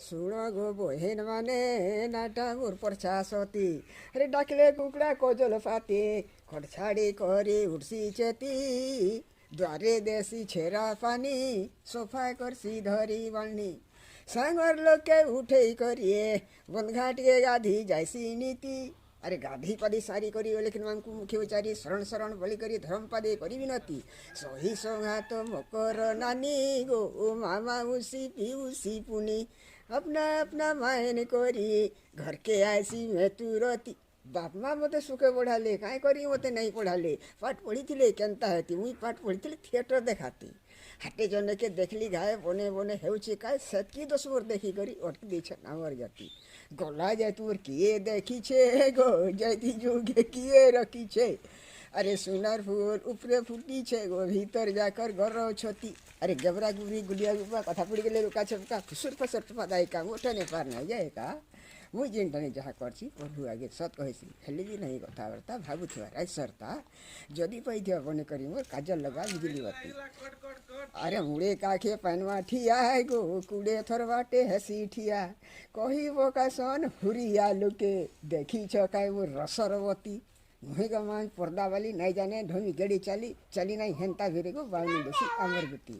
ଶୁଣ ଗୋ ବହେନ ମାନେ ନାଟା ମୋର ପର୍ଛା ସତୀ ରେ ଡାକିଲେ କୁକୁଡ଼ା କୋଜଲ ପାତି ଖଟ ଛାଡ଼ି କରି ଉଠସି ଚେତି ଦ୍ୱାରେ ଦେସି ଛେରା ପାନି ସଫା କରସି ଧରି ବାଣୀ ସାଙ୍ଗର ଲୋକେ ଉଠେଇ କରିଏ ବନ୍ଧଘାଟିଏ ଗାଧି ଯାଇସି ନୀତି ଆରେ ଗାଧି ପାଧି ସାରି କରି ଲେଖିନମାନଙ୍କୁ ମୁଖ୍ୟ ଉଚାରି ଶରଣ ଶରଣ ବଳି କରି ଧର୍ମପାଦେ କରି ବିନତି ସହି ସଂଘାତ ମକର ନାନୀ ଗো ମାମା ଉସି ପିଉସି ପୁନି अपना अपना मायन करी घर के आसी मैं तुरती बाप माँ मते सुखे पढ़ाले काई करी मते नहीं पढ़ाले पाठ पढ़ी थिले केनता हेती मुई पाठ पढ़ी थिले थिएटर देखाती हाटे जने के देखली गाय बने बने हेउची काय सेतकी दस मोर देखी करी अटकी देछ नामर जाती गला जाय तुर किए देखी छे गो जाती जोगे किए रखी छे अरे सुनार फूल उपरे फुटी छे गो भीतर जाकर गौरव छती अरे गबरा गुबरी गुलिया गुबा कथा पड़ी गले लुका छपका फुसुर फसर पदाई का मोटे ने पार नहीं जाए का मुई जेनटने जहाँ करছি प्रभु आगे सत कहसी हेले भी नहीं कथबार्ता भावुथिबार आई सरता जदि पैथिया बने करी मोर काजल लगा बिजली बत्ती अरे मुड़े काखे पनवा ठिया है गो कुड़े थर बाटे हसी ठिया कही बोका सन हुरिया लुके देखी छकाय मोर रसरवती मुहे गमान पर्दा वाली नहीं जाने ढोमी गड़ी चली चली नहीं हेंता भिरे गो बावनी बेसी अमर गुती